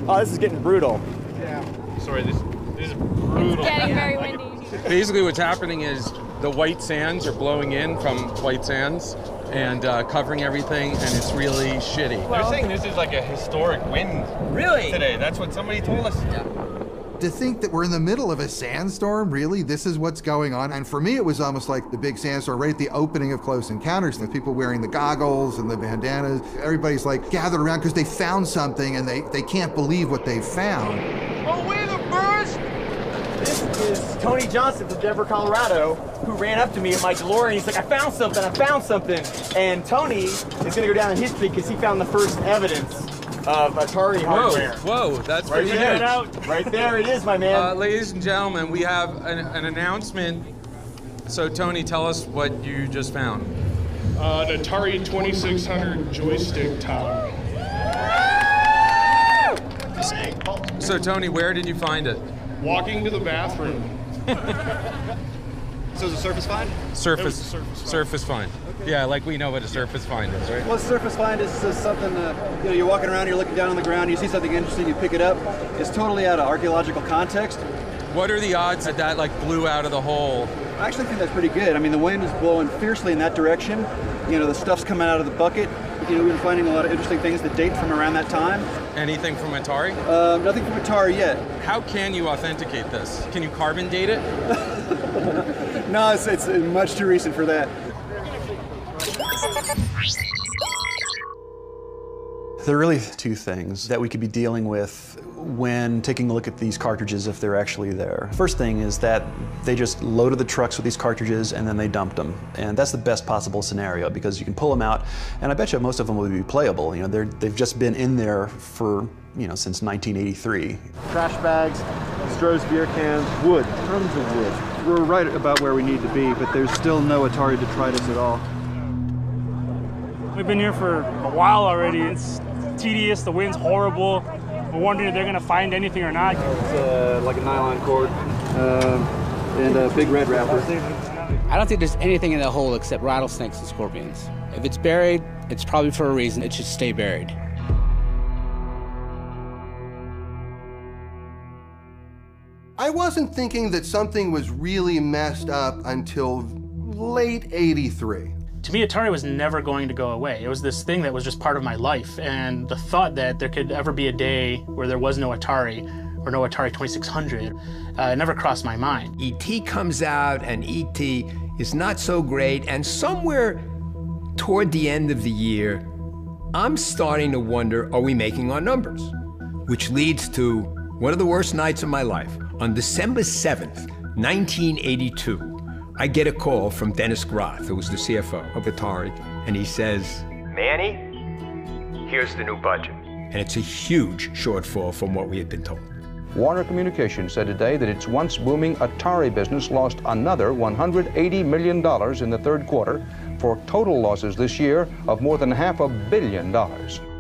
Oh, this is getting brutal. Yeah. Sorry, this is brutal. It's getting very windy. Basically what's happening is the white sands are blowing in from white sands and covering everything, and it's really shitty. They're saying this is like a historic wind. Really? Today, that's what somebody told us. Yeah. To think that we're in the middle of a sandstorm, really, this is what's going on. And for me, it was almost like the big sandstorm right at the opening of Close Encounters. The people wearing the goggles and the bandanas, everybody's like gathered around because they found something and they can't believe what they found. Oh, we're the first! This is Tony Johnson from Denver, Colorado, who ran up to me in my DeLorean. He's like, I found something. And Tony is gonna go down in history because he found the first evidence of Atari hardware. Whoa, that's right pretty there. huge. Right there it is, my man. Ladies and gentlemen, we have an announcement. So Tony, tell us what you just found. An Atari 2600 joystick top. So Tony, where did you find it? Walking to the bathroom. So is a surface find? Surface find. Yeah, like we know what a surface find is, right? Well, surface find is something, you're walking around, you're looking down on the ground, you see something interesting, you pick it up. It's totally out of archaeological context. What are the odds that that like blew out of the hole? I actually think that's pretty good. I mean, the wind is blowing fiercely in that direction. The stuff's coming out of the bucket. We've been finding a lot of interesting things that date from around that time. Anything from Atari? Nothing from Atari yet. How can you authenticate this? Can you carbon date it? No, it's much too recent for that. There are really two things that we could be dealing with when taking a look at these cartridges if they're actually there. First thing is that they just loaded the trucks with these cartridges and then they dumped them. And that's the best possible scenario because you can pull them out and I bet you most of them will be playable. They've just been in there for, since 1983. Trash bags, Stroh's beer cans, wood, tons of wood. We're right about where we need to be, but there's still no Atari detritus at all. We've been here for a while already. It's tedious, the wind's horrible. We're wondering if they're gonna find anything or not. It's like a nylon cord and a big red wrapper. I don't think there's anything in that hole except rattlesnakes and scorpions. If it's buried, it's probably for a reason. It should stay buried. I wasn't thinking that something was really messed up until late '83. To me, Atari was never going to go away. It was this thing that was just part of my life, and the thought that there could ever be a day where there was no Atari, or no Atari 2600, never crossed my mind. E.T. comes out, and E.T. is not so great, and somewhere toward the end of the year, I'm starting to wonder, are we making our numbers? Which leads to one of the worst nights of my life. On December 7th, 1982, I get a call from Dennis Groth, who was the CFO of Atari, and he says, Manny, here's the new budget. And it's a huge shortfall from what we had been told. Warner Communications said today that its once booming Atari business lost another $180 million in the third quarter, for total losses this year of more than $500 million.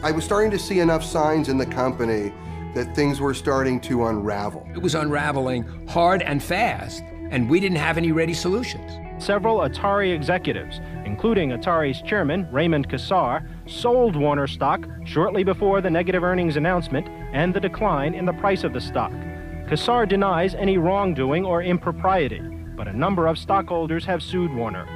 I was starting to see enough signs in the company that things were starting to unravel. It was unraveling hard and fast, and we didn't have any ready solutions. Several Atari executives, including Atari's chairman, Raymond Kassar, sold Warner stock shortly before the negative earnings announcement and the decline in the price of the stock. Kassar denies any wrongdoing or impropriety, but a number of stockholders have sued Warner.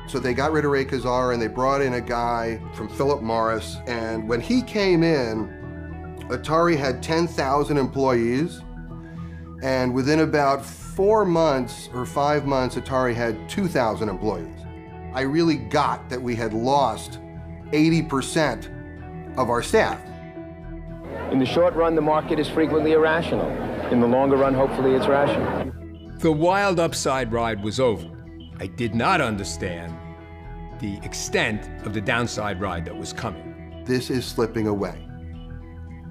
So they got rid of Ray Kassar and they brought in a guy from Philip Morris, and when he came in, Atari had 10,000 employees, and within about 4 months or 5 months, Atari had 2,000 employees. I really got that we had lost 80% of our staff. In the short run, the market is frequently irrational. In the longer run, hopefully it's rational. The wild upside ride was over. I did not understand the extent of the downside ride that was coming. This is slipping away.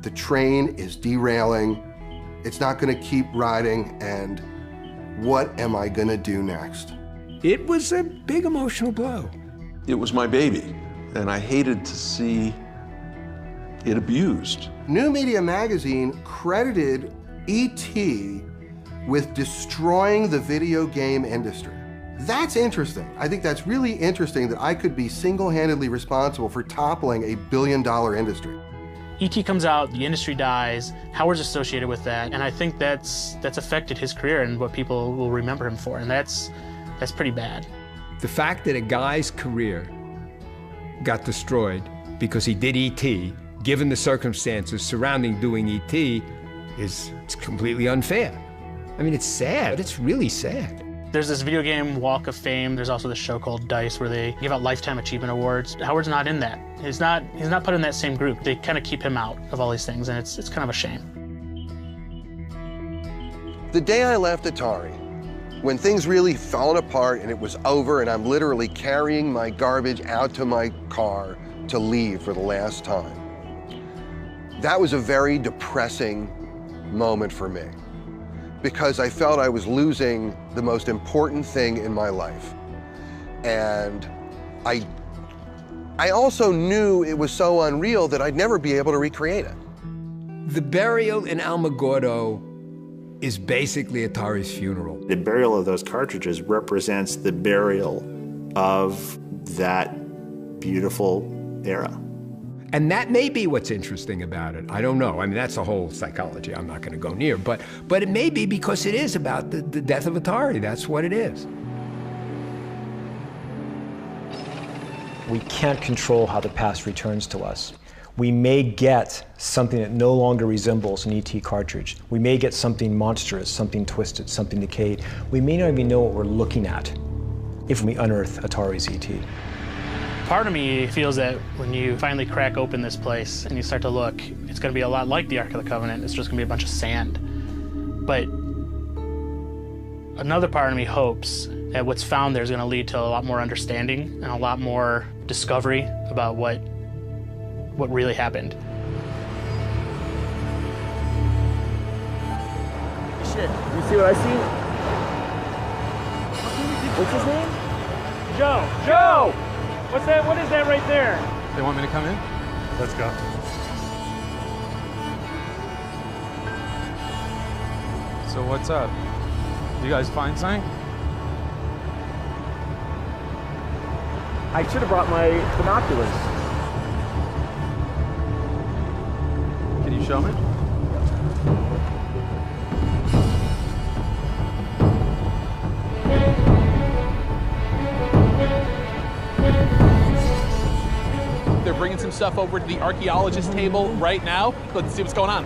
The train is derailing. It's not going to keep riding, and what am I going to do next? It was a big emotional blow. It was my baby, and I hated to see it abused. New Media Magazine credited E.T. with destroying the video game industry. That's interesting. I think that's really interesting that I could be single-handedly responsible for toppling a billion-dollar industry. E.T. comes out, the industry dies, Howard's associated with that, and I think that's affected his career and what people will remember him for, and that's pretty bad. The fact that a guy's career got destroyed because he did E.T., given the circumstances surrounding doing E.T., it's completely unfair. I mean, it's sad. It's really sad. There's this video game Walk of Fame. There's also this show called DICE where they give out Lifetime Achievement Awards. Howard's not in that. He's not put in that same group. They kind of keep him out of all these things, and it's kind of a shame. The day I left Atari, when things really fell apart and it was over and I'm literally carrying my garbage out to my car to leave for the last time, that was a very depressing moment for me, because I felt I was losing the most important thing in my life. And I also knew it was so unreal that I'd never be able to recreate it. The burial in Alamogordo is basically Atari's funeral. The burial of those cartridges represents the burial of that beautiful era. And that may be what's interesting about it. I don't know. I mean, that's a whole psychology I'm not going to go near. But it may be because it is about the death of Atari. That's what it is. We can't control how the past returns to us. We may get something that no longer resembles an ET cartridge. We may get something monstrous, something twisted, something decayed. We may not even know what we're looking at if we unearth Atari's ET. Part of me feels that when you finally crack open this place and you start to look, it's going to be a lot like the Ark of the Covenant. It's just going to be a bunch of sand. But another part of me hopes that what's found there is going to lead to a lot more understanding and a lot more discovery about what really happened. Shit, you see what I see? What's his name? Joe! Joe! What's that? What is that right there? They want me to come in? Let's go. So what's up? You guys find something? I should have brought my binoculars. Can you show me? They're bringing some stuff over to the archaeologist table right now. Let's see what's going on.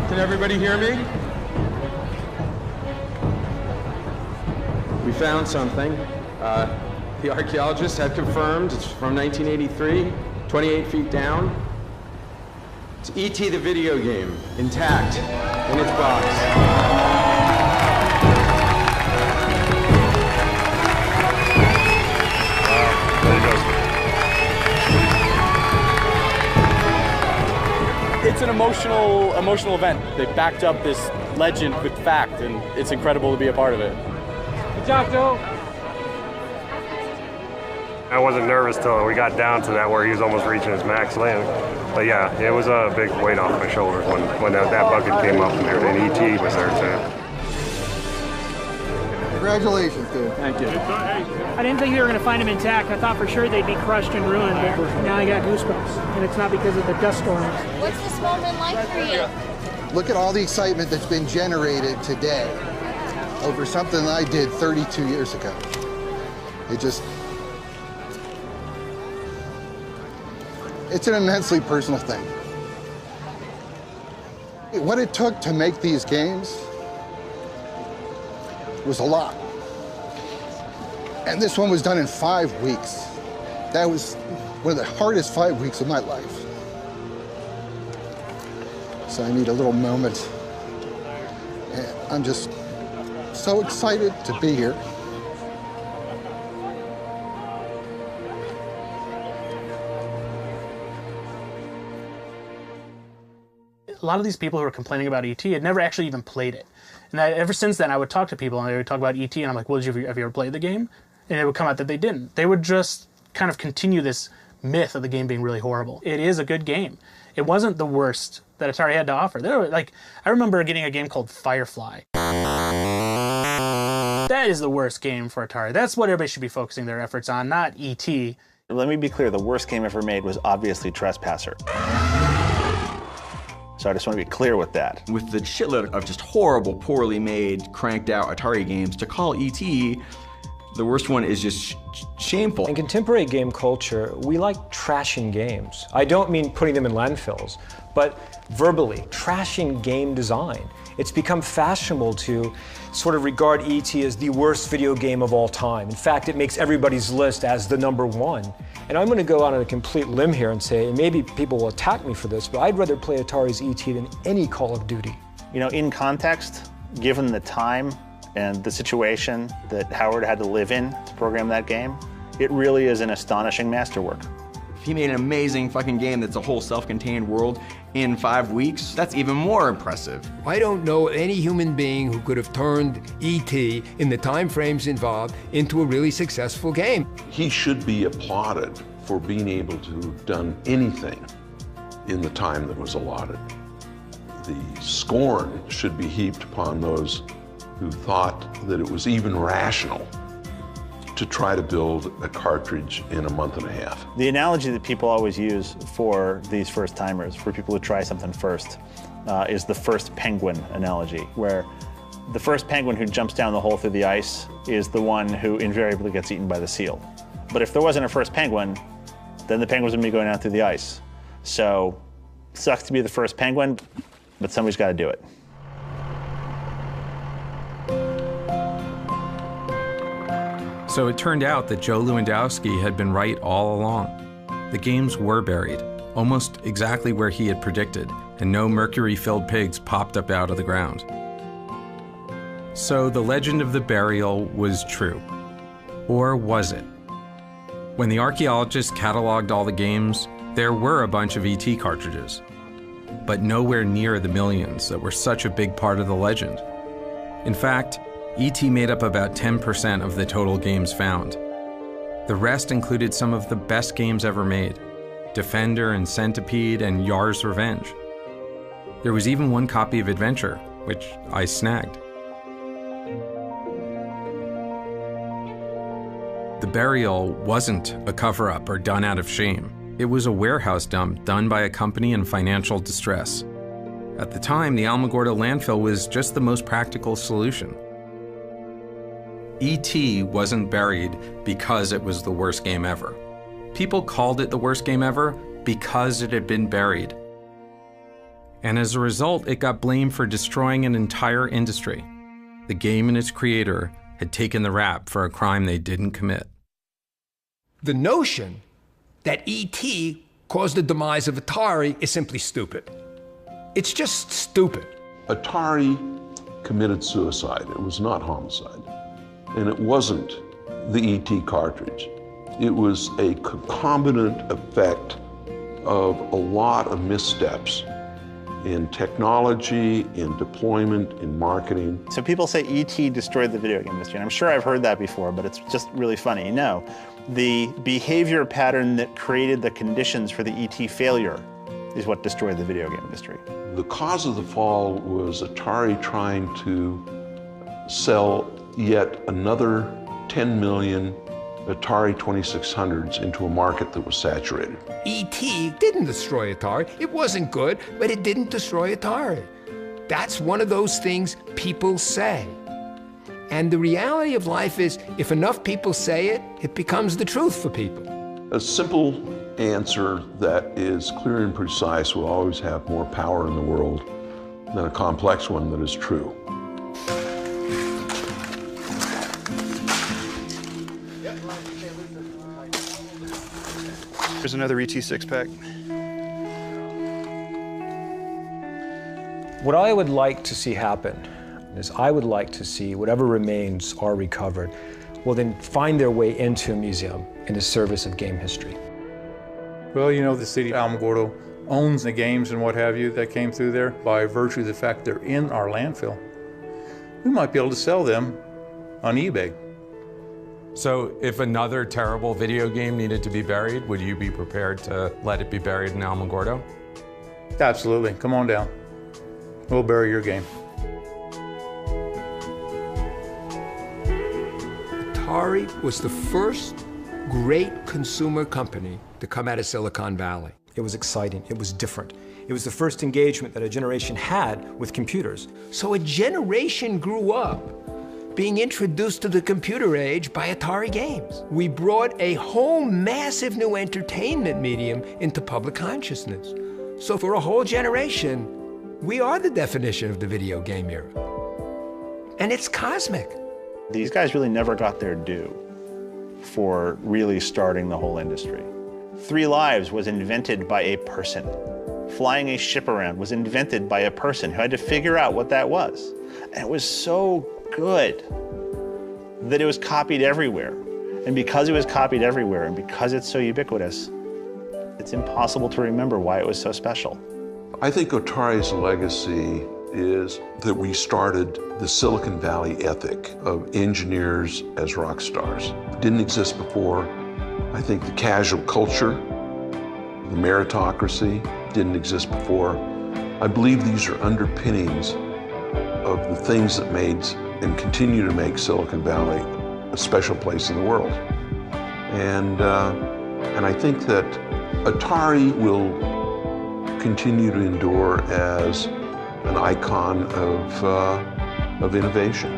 Can everybody hear me? We found something. The archaeologists have confirmed it's from 1983, 28 feet down. It's E.T. the video game, intact in its box. It's an emotional event. They backed up this legend with fact, and it's incredible to be a part of it. Good job, Joe. I wasn't nervous till we got down to that where he was almost reaching his max land. But yeah, it was a big weight off my shoulders when that bucket came up and E.T. was there too. Congratulations, dude. Thank you. I didn't think they were going to find him intact. I thought for sure they'd be crushed and ruined, but now I got goosebumps. And it's not because of the dust storms. What's this moment like for you? Look at all the excitement that's been generated today over something that I did 32 years ago. It's an immensely personal thing. What it took to make these games was a lot. And this one was done in 5 weeks. That was one of the hardest 5 weeks of my life. So I need a little moment. And I'm just so excited to be here. A lot of these people who were complaining about E.T. had never actually even played it. And ever since then, I would talk to people and they would talk about E.T. and I'm like, well, have you ever played the game? And it would come out that they didn't. They would just kind of continue this myth of the game being really horrible. It is a good game. It wasn't the worst that Atari had to offer. There were, I remember getting a game called Firefly. That is the worst game for Atari. That's what everybody should be focusing their efforts on, not E.T. Let me be clear, the worst game ever made was obviously Trespasser. So I just want to be clear with that. With the shitload of just horrible, poorly made, cranked out Atari games, to call E.T. the worst one is just shameful. In contemporary game culture, we like trashing games. I don't mean putting them in landfills, but verbally, trashing game design. It's become fashionable to sort of regard E.T. as the worst video game of all time. In fact, it makes everybody's list as the #1. And I'm going to go out on a complete limb here and say, and maybe people will attack me for this, but I'd rather play Atari's E.T. than any Call of Duty. You know, in context, given the time and the situation that Howard had to live in to program that game, it really is an astonishing masterwork. If he made an amazing fucking game that's a whole self-contained world in 5 weeks, that's even more impressive. I don't know any human being who could have turned E.T. in the time frames involved into a really successful game. He should be applauded for being able to have done anything in the time that was allotted. The scorn should be heaped upon those who thought that it was even rational to try to build a cartridge in a month and a half. The analogy that people always use for these first-timers, for people who try something first, is the first penguin analogy, where the first penguin who jumps down the hole through the ice is the one who invariably gets eaten by the seal. But if there wasn't a first penguin, then the penguins would be going down through the ice. So, it sucks to be the first penguin, but somebody's got to do it. So it turned out that Joe Lewandowski had been right all along. The games were buried, almost exactly where he had predicted, and no mercury-filled pigs popped up out of the ground. So the legend of the burial was true. Or was it? When the archaeologists cataloged all the games, there were a bunch of ET cartridges, but nowhere near the millions that were such a big part of the legend. In fact, E.T. made up about 10% of the total games found. The rest included some of the best games ever made: Defender and Centipede and Yar's Revenge. There was even one copy of Adventure, which I snagged. The burial wasn't a cover-up or done out of shame. It was a warehouse dump done by a company in financial distress. At the time, the Alamogordo landfill was just the most practical solution. E.T. wasn't buried because it was the worst game ever. People called it the worst game ever because it had been buried. And as a result, it got blamed for destroying an entire industry. The game and its creator had taken the rap for a crime they didn't commit. The notion that E.T. caused the demise of Atari is simply stupid. It's just stupid. Atari committed suicide. It was not homicide. And it wasn't the E.T. cartridge. It was a concomitant effect of a lot of missteps in technology, in deployment, in marketing. So people say E.T. destroyed the video game industry, and I'm sure I've heard that before, but it's just really funny. No, the behavior pattern that created the conditions for the E.T. failure is what destroyed the video game industry. The cause of the fall was Atari trying to sell yet another 10 million Atari 2600s into a market that was saturated. E.T. didn't destroy Atari. It wasn't good, but it didn't destroy Atari. That's one of those things people say. And the reality of life is, if enough people say it, it becomes the truth for people. A simple answer that is clear and precise will always have more power in the world than a complex one that is true. Here's another ET six-pack. What I would like to see happen is I would like to see whatever remains are recovered will then find their way into a museum in the service of game history. Well, you know, the city of Alamogordo owns the games and what have you that came through there by virtue of the fact they're in our landfill. We might be able to sell them on eBay. So if another terrible video game needed to be buried, would you be prepared to let it be buried in Alamogordo? Absolutely. Come on down. We'll bury your game. Atari was the first great consumer company to come out of Silicon Valley. It was exciting. It was different. It was the first engagement that a generation had with computers. So a generation grew up being introduced to the computer age by Atari games. We brought a whole massive new entertainment medium into public consciousness. So for a whole generation, we are the definition of the video game era. And it's cosmic. These guys really never got their due for really starting the whole industry. 3 Lives was invented by a person. Flying a ship around was invented by a person who had to figure out what that was. And it was so good that it was copied everywhere. And because it was copied everywhere, and because it's so ubiquitous, it's impossible to remember why it was so special. I think Atari's legacy is that we started the Silicon Valley ethic of engineers as rock stars. It didn't exist before. I think the casual culture, the meritocracy, didn't exist before. I believe these are underpinnings of the things that made and continue to make Silicon Valley a special place in the world. And I think that Atari will continue to endure as an icon of innovation.